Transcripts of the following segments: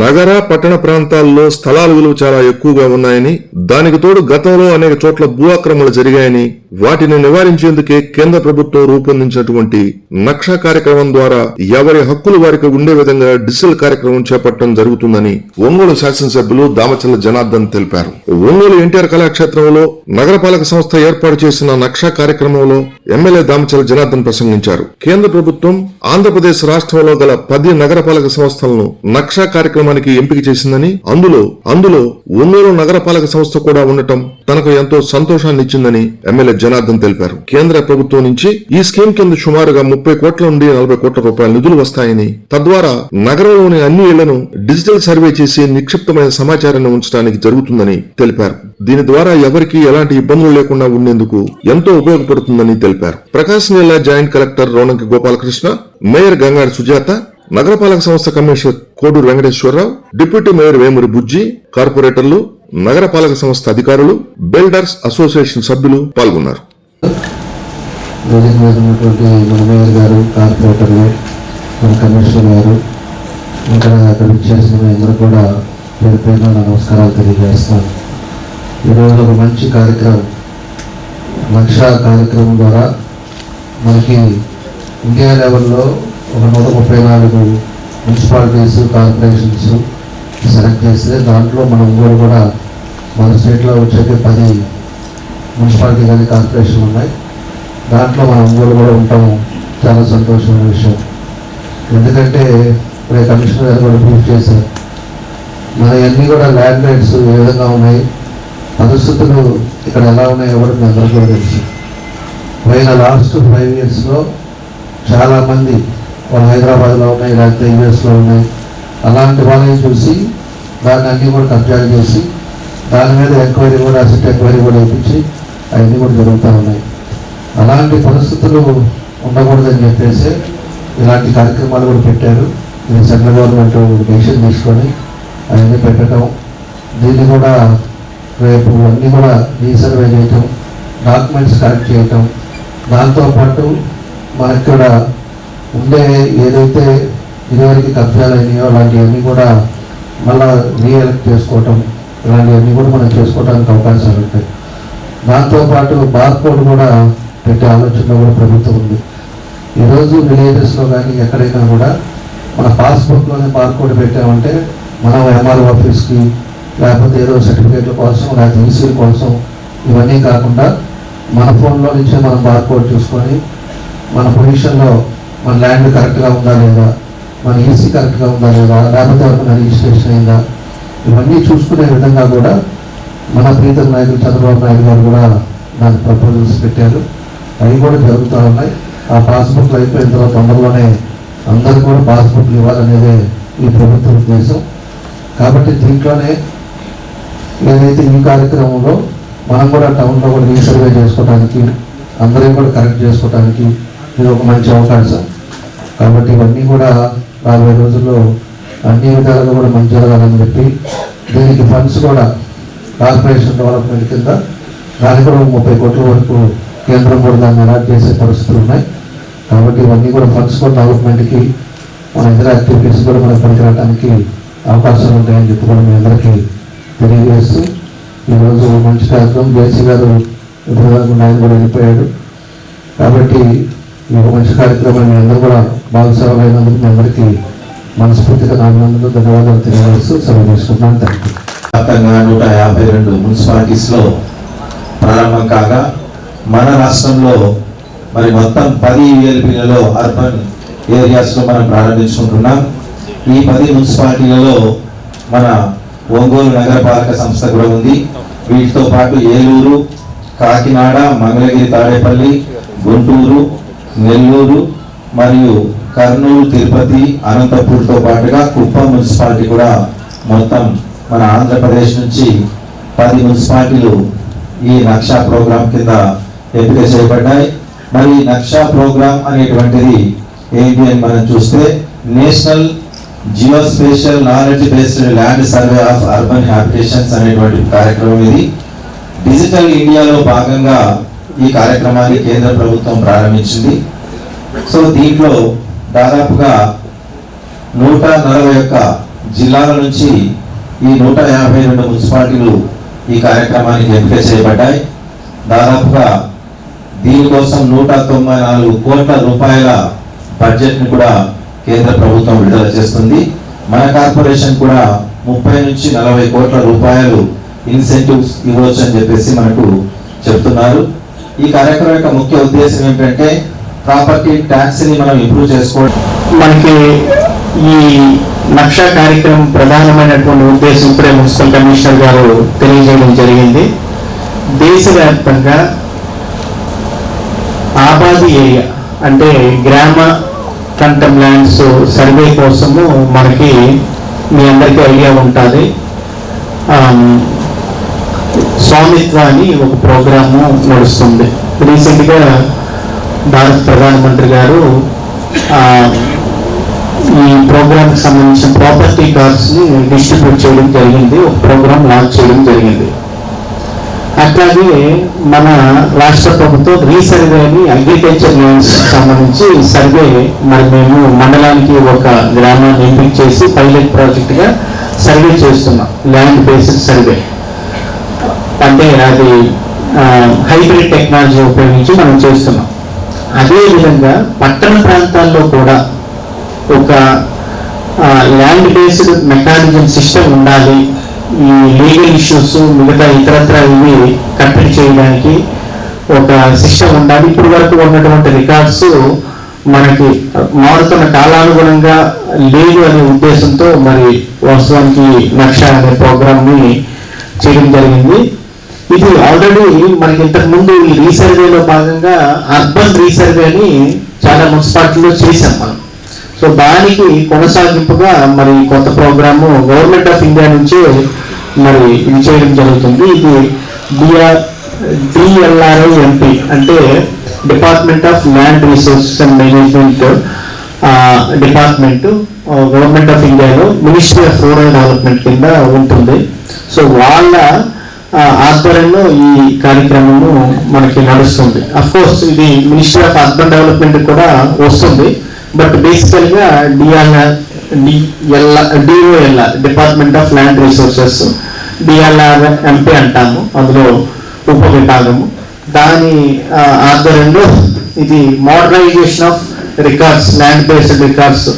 నగర పట్టణ ప్రాంతాల్లో స్థలాల విలువ చాలా ఎక్కువగా ఉన్నాయని, దానికి తోడు గతంలో అనేక చోట్ల భూ ఆక్రమణలు జరిగాయని, వాటిని నివారించేందుకే కేంద్ర ప్రభుత్వం రూపొందించినటువంటి నక్షా కార్యక్రమం ద్వారా ఎవరి హక్కులు వారికి ఉండే విధంగా డిజిటల్ కార్యక్రమం చేపట్టడం జరుగుతుందని ఒంగోలు శాసనసభ్యులు దామచల్ల జనార్దన్ తెలిపారు. ఒంగోలు ఎన్టీఆర్ కళాక్షేత్రంలో నగరపాలక సంస్థ ఏర్పాటు చేసిన నక్షా కార్యక్రమంలో ఎమ్మెల్యే దామచల్ల జనార్దన్ ప్రసంగించారు. కేంద్ర ప్రభుత్వం ఆంధ్రప్రదేశ్ రాష్ట్రంలో గల 10 నగరపాలక సంస్థలను నక్షా కార్యక్రమానికి ఎంపిక చేసిందని, అందులో ఒంగోలు నగరపాలక సంస్థ కూడా ఉండటం తనకు ఎంతో సంతోషాన్ని ఇచ్చిందని ఎమ్మెల్యే జనార్దన్ తెలిపారు. కేంద్ర ప్రభుత్వం నుంచి ఈ స్కీమ్ కింద సుమారుగా 30 కోట్ల నుండి 40 కోట్ల రూపాయల నిధులు వస్తాయని, తద్వారా నగరంలోని అన్ని ఇళ్లను డిజిటల్ సర్వే చేసి నిక్షిప్తమైన సమాచారాన్ని ఉంచడానికి జరుగుతుందని తెలిపారు. దీని ద్వారా ఎవరికీ ఎలాంటి ఇబ్బందులు లేకుండా ఉండేందుకు ఎంతో ఉపయోగపడుతుందని తెలిపారు. ప్రకాశం జిల్లా joint collector Ronanki Gopalakrishna, mayor Gangadi Sujatha, నగరపాలక సంస్థ commissioner Koduru Venkateswararao, deputy mayor Vemuri Bujji, కార్పొరేటర్లు, నగరపాలక సంస్థ అధికారులు, బిల్డర్స్ అసోసియేషన్ సభ్యులు పాల్గొన్నారు. మన మేయర్ గారు, కార్పొరేటర్లు, మన కమిషనర్ గారు, ఇంకా అక్కడ చేసిన అందరూ కూడా పేరు పేరున నమస్కారాలు తెలియజేస్తాను. ఈరోజు ఒక మంచి కార్యక్రమం, లక్షా కార్యక్రమం ద్వారా మనకి ఇండియా లెవెల్లో ఒక 134 మున్సిపాలిటీస్, కార్పొరేషన్స్ సెలెక్ట్ చేస్తే దాంట్లో మన ఒంగోలు కూడా మన స్టేట్లో వచ్చేది 10 మున్సిపాలిటీ కానీ కార్పొరేషన్లు ఉన్నాయి. దాంట్లో మన ఒంగోలు కూడా ఉంటాము. చాలా సంతోషమైన విషయం. ఎందుకంటే ఇప్పుడు కమిషనర్ గారు కూడా ప్రూఫ్ చేశారు, మన అన్నీ కూడా ల్యాండ్ రైట్స్ ఏ విధంగా ఉన్నాయి, పరిస్థితులు ఇక్కడ ఎలా ఉన్నాయో కూడా మీ అందరూ కూడా తెలుసు. పోయిన లాస్ట్ 5 yearsలో చాలామంది వాళ్ళు హైదరాబాద్లో ఉన్నాయి, లేకపోతే యూఎస్లో ఉన్నాయి, అలాంటి వాళ్ళని చూసి దాన్ని అన్నీ కూడా కబ్జాలు చేసి దాని మీద ఎంక్వైరీ కూడా, అసెట్ ఎంక్వైరీ కూడా వేయించి అవన్నీ కూడా జరుగుతూ ఉన్నాయి. అలాంటి పరిస్థితులు ఉండకూడదని చెప్పేసి ఇలాంటి కార్యక్రమాలు కూడా పెట్టారు. ఇది సెంట్రల్ గవర్నమెంట్ డెసిషన్ తీసుకొని అవన్నీ పెట్టడం, దీన్ని కూడా రేపు అన్నీ కూడా రీసర్వే చేయటం, డాక్యుమెంట్స్ కరెక్ట్ చేయటం, దాంతోపాటు మనకి కూడా ఉండే ఏదైతే ఇదివరకు కబ్జాలు అయినాయో అలాంటివన్నీ కూడా మళ్ళా రీఎలెక్ట్ చేసుకోవటం, ఇలాంటివన్నీ కూడా మనం చేసుకోవడానికి అవకాశాలు ఉంటాయి. దాంతోపాటు బార్కోడ్ కూడా పెట్టే ఆలోచన కూడా ప్రభుత్వం ఉంది. ఈరోజు విలేజెస్లో కానీ ఎక్కడైనా కూడా మన పాస్బుక్లోనే బార్కోడ్ పెట్టామంటే మనం ఎంఆర్ఓ ఆఫీస్కి లేకపోతే ఏదో సర్టిఫికేట్ల కోసం లేకపోతే ఈసీల కోసం ఇవన్నీ కాకుండా మన ఫోన్లో నుంచే మనం బార్కోడ్ చూసుకొని మన పొజిషన్లో మన ల్యాండ్ కరెక్ట్గా ఉందా లేదా, మన ఈసీ కరెక్ట్గా ఉందా లేదా, లేకపోతే మన రిజిస్ట్రేషన్ అయిందా, ఇవన్నీ చూసుకునే విధంగా కూడా మన ప్రీతం నాయకులు చంద్రబాబు నాయుడు గారు కూడా దాని ప్రపోజల్స్ పెట్టారు. అవి కూడా జరుగుతూ ఉన్నాయి. ఆ పాస్బుక్లు అయిపోయిన తర్వాత తొందరలోనే అందరూ కూడా పాస్బుక్లు ఇవ్వాలనేదే ఈ ప్రభుత్వ ఉద్దేశం. కాబట్టి దీంట్లోనే ఏదైతే ఈ కార్యక్రమంలో మనం కూడా టౌన్లో కూడా రీసర్వే చేసుకోవడానికి, అందరం కూడా కరెక్ట్ చేసుకోవడానికి ఇది ఒక మంచి అవకాశం. కాబట్టి ఇవన్నీ కూడా రాబోయే రోజుల్లో అన్ని విధాలుగా కూడా మంచి జరగాలని చెప్పి దీనికి ఫండ్స్ కూడా కార్పొరేషన్ డెవలప్మెంట్ కింద దానికి కూడా 30 కోట్ల వరకు కేంద్రం కూడా దాన్ని అలాట్ చేసే పరిస్థితులు ఉన్నాయి. కాబట్టి ఇవన్నీ కూడా ఫండ్స్ కూడా డెవలప్మెంట్కి, మన ఇతర యాక్టివిటీస్ కూడా మనకు పనికిరావడానికి అవకాశాలు ఉంటాయని చెప్పి కూడా మీ అందరికీ తెలియజేస్తూ ఈరోజు మంచి కార్యక్రమం జేసీ గారు ఇప్పుడు ఆయన కూడా వెళ్ళిపోయాడు. కాబట్టి ఈ మంచి కార్యక్రమం మీ అందరూ కూడా భాగస్వామైనందుకు మీ అందరికీ మనస్ఫూర్తిగా నాలుగు ధన్యవాదాలు తెలియజేస్తూ సెలవు తీసుకుంటున్నాను. Thank you. వ్యాప్తంగా 152 మున్సిపాలిటీస్లో ప్రారంభం కాగా మన రాష్ట్రంలో మరి మొత్తం 10 ELPలలో అర్బన్ ఏరియాస్లో మనం ప్రారంభించుకుంటున్నాం. ఈ 10 మున్సిపాలిటీలలో మన ఒంగోలు నగరపాలక సంస్థ కూడా ఉంది. వీటితో పాటు ఏలూరు, కాకినాడ, మంగళగిరి, తాడేపల్లి, గుంటూరు, నెల్లూరు మరియు కర్నూలు, తిరుపతి, అనంతపూర్తో పాటుగా కుప్పం మున్సిపాలిటీ కూడా మొత్తం మన ఆంధ్రప్రదేశ్ నుంచి 10 మున్సిపాలిటీలు ఈ నక్షా ప్రోగ్రాం కింద ఎంపిక చేయబడ్డాయి. మరి నక్షా ప్రోగ్రాం అనేటువంటిది ఏంటి అని మనం చూస్తే national geospatial knowledge based land survey of urban habitations అనేటువంటి కార్యక్రమం. ఇది డిజిటల్ ఇండియాలో భాగంగా ఈ కార్యక్రమాన్ని కేంద్ర ప్రభుత్వం ప్రారంభించింది. సో దీంట్లో దాదాపుగా 141 జిల్లాల నుంచి ఈ 152 మున్సిపాలిటీలు ఈ కార్యక్రమానికి ఎంపిక చేయబడ్డాయి. దాదాపుగా దీనికోసం 194 కోట్ల రూపాయల బడ్జెట్ని కూడా కేంద్ర ప్రభుత్వం విడుదల చేస్తుంది. మన కార్పొరేషన్ కూడా 30 నుంచి 40 కోట్ల రూపాయలు ఇన్సెంటివ్స్ ఇవ్వచ్చు అని చెప్పేసి మనకు చెప్తున్నారు. ఈ కార్యక్రమం యొక్క ముఖ్య ఉద్దేశం ఏంటంటే ప్రాపర్టీ ట్యాక్స్ ని మనం ఇంప్రూవ్ చేసుకోవడం. మనకి ఈ నక్షా కార్యక్రమం ప్రధానమైనటువంటి ఉద్దేశం ఇప్పుడే మున్సిపల్ కమిషనర్ గారు తెలియజేయడం జరిగింది. దేశవ్యాప్తంగా ఆబాది ఏరియా అంటే గ్రామ కంటం ల్యాండ్స్ సర్వే కోసము మనకి మీ అందరికీ ఐడియా ఉంటుంది. స్వామిత్వ అని ఒక ప్రోగ్రాము నడుస్తుంది. రీసెంట్గా భారత ప్రధానమంత్రి గారు ఈ ప్రోగ్రామ్కి సంబంధించిన ప్రాపర్టీ కార్డ్స్ని డిస్ట్రిబ్యూట్ చేయడం జరిగింది, ఒక ప్రోగ్రామ్ లాంచ్ చేయడం జరిగింది. అట్లాగే మన రాష్ట్ర ప్రభుత్వం రీసర్వేని అగ్రికల్చర్ ల్యాండ్స్ సంబంధించి సర్వే మరి మేము మండలానికి ఒక గ్రామాన్ని ఎంపిక చేసి పైలట్ ప్రాజెక్ట్గా సర్వే చేస్తున్నాం. ల్యాండ్ బేస్డ్ సర్వే అంటే అది హైబ్రిడ్ టెక్నాలజీ ఉపయోగించి మనం చేస్తున్నాం. అదేవిధంగా పట్టణ ప్రాంతాల్లో కూడా ఒక ల్యాండ్ బేస్డ్ మెకానిజం సిస్టమ్ ఉండాలి. ఈ లీగల్ ఇష్యూస్ మిగతా ఇతరత్ర ఇవి కట్టడి చేయడానికి ఒక సిస్టమ్ ఉండాలి. ఇప్పటి వరకు ఉన్నటువంటి రికార్డ్స్ మనకి మారుతున్న కాలానుగుణంగా లేదు అనే ఉద్దేశంతో మరి వాస్తవానికి నక్షా అనే ప్రోగ్రామ్ని చేయడం జరిగింది. ఇది ఆల్రెడీ మనకి ఇంతకు ముందు ఈ రీసర్వేలో భాగంగా అర్బన్ రీసర్వేని చాలా మున్సిపాలిటీలో చేశాం మనం. సో దానికి కొనసాగింపుగా మరి కొత్త ప్రోగ్రాము గవర్నమెంట్ ఆఫ్ ఇండియా నుంచే మరి ఇది చేయడం జరుగుతుంది. ఇది DLRIMP అంటే department of land resources and management department government of ఇండియాలో మినిస్ట్రీ ఆఫ్ రూరల్ డెవలప్మెంట్ కింద ఉంటుంది. సో వాళ్ళ ఆధ్వర్యంలో ఈ కార్యక్రమము మనకి నడుస్తుంది. అఫ్ కోర్స్ ఇది మినిస్ట్రీ ఆఫ్ అర్బన్ డెవలప్మెంట్ కూడా వస్తుంది. బట్ బేసికల్గా DOLR department of land resources DLRMP అంటాము, అందులో ఉప విభాగము. దాని ఆధ్వర్యంలో ఇది modernisation of records, land based records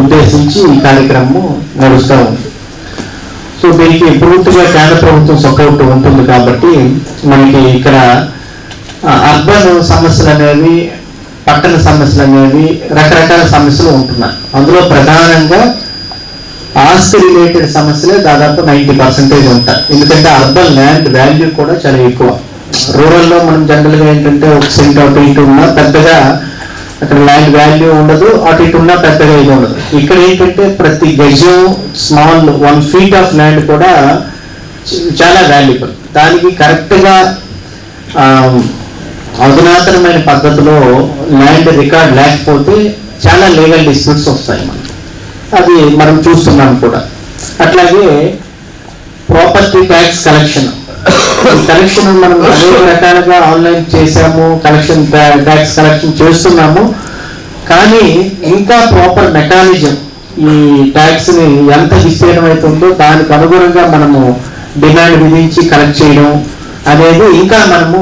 ఉద్దేశించి ఈ కార్యక్రమం నడుస్తూ ఉంది. సో దీనికి పూర్తిగా కేంద్ర ప్రభుత్వం సపోర్ట్ ఉంటుంది కాబట్టి మనకి ఇక్కడ అర్బన్ సమస్యలు అనేవి, పట్టణ సమస్యలు అనేవి రకరకాల సమస్యలు ఉంటున్నాయి. అందులో ప్రధానంగా ఆస్తి రిలేటెడ్ సమస్యలే దాదాపు 90% ఉంటాయి. ఎందుకంటే అర్బన్ ల్యాండ్ వాల్యూ కూడా చాలా ఎక్కువ. రూరల్లో మనం జనరల్గా ఏంటంటే ఒక సెంట్ అటు ఇటు ఉన్నా పెద్దగా అక్కడ ల్యాండ్ వాల్యూ ఉండదు, అటు ఇటు ఉన్నా పెద్దగా ఇది ఉండదు. ఇక్కడ ఏంటంటే ప్రతి గజం స్మాల్ 1 feet ఆఫ్ ల్యాండ్ కూడా చాలా వాల్యుబుల్. దానికి కరెక్ట్గా అధునాతనమైన పద్ధతిలో ల్యాండ్ రికార్డ్ లేకపోతే చాలా లీగల్ డిస్ప్యూట్స్ వస్తాయి మనకి. అది మనం చూస్తున్నాం కూడా. అట్లాగే ప్రాపర్టీ ట్యాక్స్ కలెక్షన్ మనం అనేక రకాలుగా ఆన్లైన్ చేసాము, ట్యాక్స్ కలెక్షన్ చేస్తున్నాము. కానీ ఇంకా ప్రాపర్ మెకానిజం ఈ ట్యాక్స్ ని ఎంత విస్తీర్ణం అవుతుందో దానికి అనుగుణంగా మనము డిమాండ్ విధించి కలెక్ట్ చేయడం అనేది ఇంకా మనము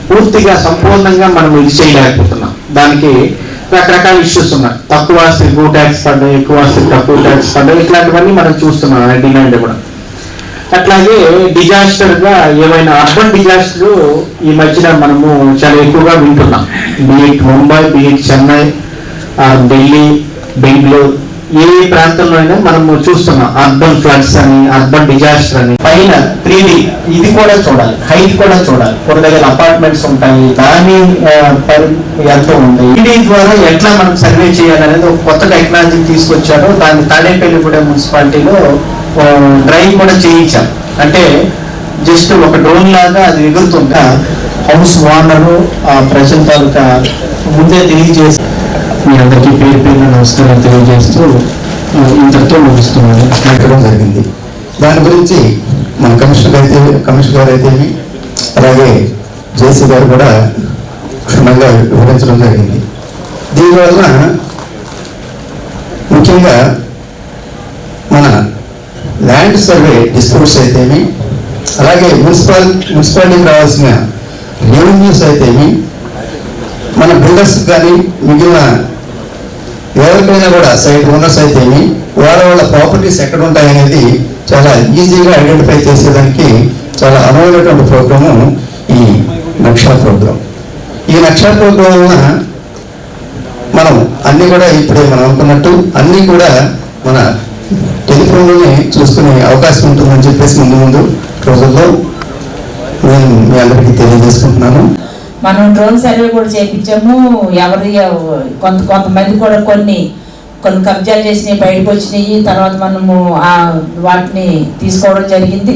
పూర్తిగా సంపూర్ణంగా మనం ఇది చేయలేకపోతున్నాం. దానికి రకరకాల ఇష్యూస్ ఉన్నాయి. తక్కువ ఆస్తి ఎక్కువ ట్యాక్స్ పడ్డాయి, ఎక్కువ ఆస్తి తక్కువ ట్యాక్స్ పడ్డాయి, ఇట్లాంటివన్నీ మనం చూస్తున్నాం డిమాండ్ కూడా. అట్లాగే డిజాస్టర్ గా ఏమైనా అర్బన్ డిజాస్టర్ ఈ మధ్యన మనము చాలా ఎక్కువగా వింటున్నాం. బీఎట్ ముంబై, బీఎట్ చెన్నై, ఢిల్లీ, బెంగళూరు, ఏ ప్రాంతంలో అయినా మనము చూస్తున్నాం అర్బన్ ఫ్లడ్స్ అని, అర్బన్ డిజాస్టర్ అని. పైన 3D ఇది కూడా చూడాలి, హైట్ కూడా చూడాలి. కొన్ని దగ్గర అపార్ట్మెంట్స్ ఉంటాయి, దాని ఎంత ఉంది, ఇది ద్వారా ఎట్లా మనం సర్వే చేయాలనేది ఒక కొత్త టెక్నాలజీ తీసుకొచ్చారు. దాన్ని తాడేపల్లిగూడెం మున్సిపాలిటీలో డ్రైవ్ కూడా చేయించాం. అంటే జస్ట్ ఒక డ్రోన్ లాగా అది ఎగురుతుందా హౌస్ ఓనరు ప్రజల తాలూకా ముందే తెలియజేసి మీ అందరికీ పేరు పేరున నమస్కారాలు తెలియజేస్తూ ఇంతతో ముగిస్తున్నాను. ఎక్కడం జరిగింది. దాని గురించి మన కమిషనర్ గారు అయితే అలాగే జేసీ గారు కూడా క్షుణ్ణంగా వివరించడం జరిగింది. దీనివలన ముఖ్యంగా ల్యాండ్ సర్వే డిస్ప్యూట్స్ అయితేమి, అలాగే మున్సిపాలిటీకి రావాల్సిన రెవెన్యూస్ అయితేమి, మన బిల్డర్స్ కానీ మిగిలిన ఎవరికైనా కూడా సైట్ ఓనర్స్ అయితేమి వాళ్ళ ప్రాపర్టీస్ ఎక్కడ ఉంటాయనేది చాలా ఈజీగా ఐడెంటిఫై చేసేదానికి చాలా అనువైనటువంటి ప్రోగ్రాము ఈ నక్షా ప్రోగ్రాం. ఈ నక్షా ప్రోగ్రాం వలన మనం అన్నీ కూడా ఇప్పుడే మనం అనుకున్నట్టు అన్నీ కూడా మన టెలిఫోన్లోనే చూసుకునే అవకాశం ఉంటుందని చెప్పేసి ముందు రోజుల్లో నేను మీ అందరికీ తెలియజేసుకుంటున్నాను. మనం డ్రోన్ సర్వే కూడా చేయించాము. కొంతమంది కూడా కొన్ని కబ్జాలు చేసినవి బయటకు వచ్చినాయి. తర్వాత మనము వాటిని తీసుకోవడం జరిగింది.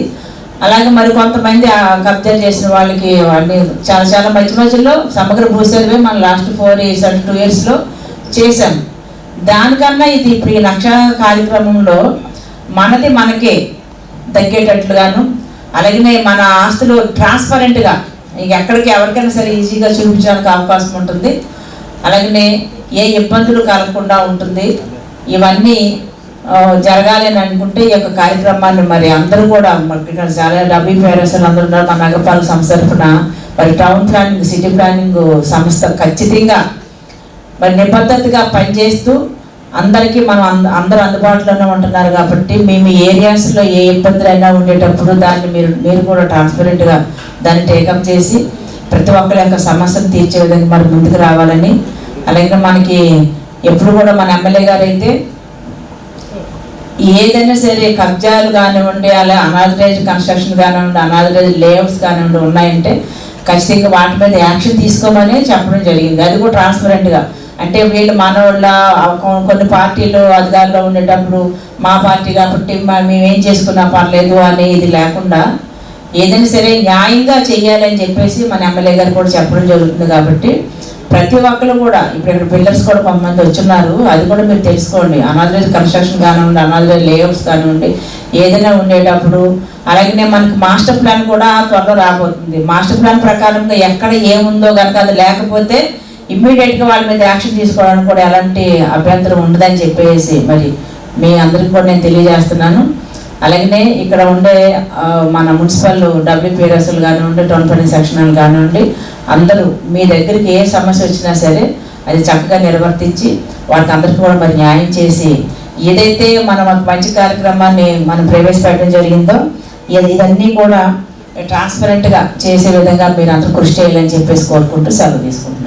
అలాగే మరి కొంతమంది ఆ కబ్జాలు చేసిన వాళ్ళకి అన్ని చాలా మధ్యలో సమగ్ర భూ సర్వే మనం లాస్ట్ 2 yearsలో చేశాం. దానికన్నా ఇది ఇప్పుడు ఈ లక్ష కార్యక్రమంలో మనకే తగ్గేటట్లుగాను, అలాగే మన ఆస్తులు ట్రాన్స్పరెంట్గా ఎక్కడికి ఎవరికైనా సరే ఈజీగా చూపించడానికి అవకాశం ఉంటుంది. అలాగనే ఏ ఇబ్బందులు కలగకుండా ఉంటుంది. ఇవన్నీ జరగాలి అని అనుకుంటే ఈ యొక్క కార్యక్రమాన్ని మరి అందరూ కూడా చాలా WPRS అందరూ ఉన్నారు. మన నగరపాలక సంస్థ తరఫున మరి టౌన్ ప్లానింగ్, సిటీ ప్లానింగ్ సంస్థ ఖచ్చితంగా మరి నిబద్ధతగా పనిచేస్తూ అందరికీ మనం అందరూ అందుబాటులోనే ఉంటున్నారు కాబట్టి మేము ఏరియాస్లో ఏ ఇబ్బందులు అయినా ఉండేటప్పుడు దాన్ని మీరు కూడా ట్రాన్స్పరెంట్గా దాన్ని టేకప్ చేసి ప్రతి ఒక్కరి యొక్క సమస్యను తీర్చే విధంగా మరి ముందుకు రావాలని, అలాగే మనకి ఎప్పుడు కూడా మన ఎమ్మెల్యే గారు అయితే ఏదైనా సరే కబ్జాలు కానివ్వండి, అలా అనాథరైజ్ కన్స్ట్రక్షన్ కానివ్వండి, అనాథరైజ్ లేఅవుట్స్ కానివ్వండి ఉన్నాయంటే ఖచ్చితంగా వాటి మీద యాక్షన్ తీసుకోమని చెప్పడం జరిగింది. అది కూడా ట్రాన్స్పరెంట్గా. అంటే వీళ్ళు మనోళ్ళ కొన్ని పార్టీలు అధికారంలో ఉండేటప్పుడు మా పార్టీ కాబట్టి మేమేం చేసుకున్నా పర్లేదు అని ఇది లేకుండా ఏదైనా సరే న్యాయంగా చెయ్యాలని చెప్పేసి మన ఎమ్మెల్యే గారు కూడా చెప్పడం జరుగుతుంది. కాబట్టి ప్రతి ఒక్కరు కూడా ఇప్పుడు ఇక్కడ బిల్డర్స్ కూడా కొంతమంది వచ్చున్నారు. అది కూడా మీరు తెలుసుకోండి. అనాథరైజ్ కన్స్ట్రక్షన్ కానివ్వండి, అనాథరైజ్ లేఅవుట్స్ కానివ్వండి, ఏదైనా ఉండేటప్పుడు అలాగే మనకి మాస్టర్ ప్లాన్ కూడా త్వరలో రాబోతుంది. మాస్టర్ ప్లాన్ ప్రకారంగా ఎక్కడ ఏముందో కనుక అది లేకపోతే ఇమ్మీడియట్గా వాళ్ళ మీద యాక్షన్ తీసుకోవడానికి కూడా ఎలాంటి అభ్యంతరం ఉండదని చెప్పేసి మరి మీ అందరికీ కూడా నేను తెలియజేస్తున్నాను. అలాగనే ఇక్కడ ఉండే మన మున్సిపల్ WPRSలు కానివ్వండి, టౌన్ ప్లానింగ్ సెక్షన్లు కానివ్వండి, అందరూ మీ దగ్గరికి ఏ సమస్య వచ్చినా సరే అది చక్కగా నిర్వర్తించి వాళ్ళకి అందరికీ కూడా మరి న్యాయం చేసి ఏదైతే మనం మంచి కార్యక్రమాన్ని మనం ప్రవేశపెట్టడం జరిగిందో ఇదన్నీ కూడా ట్రాన్స్పరెంట్గా చేసే విధంగా మీరు అందరూ కృషి చేయాలని చెప్పేసి కోరుకుంటూ సెలవు తీసుకుంటున్నాను.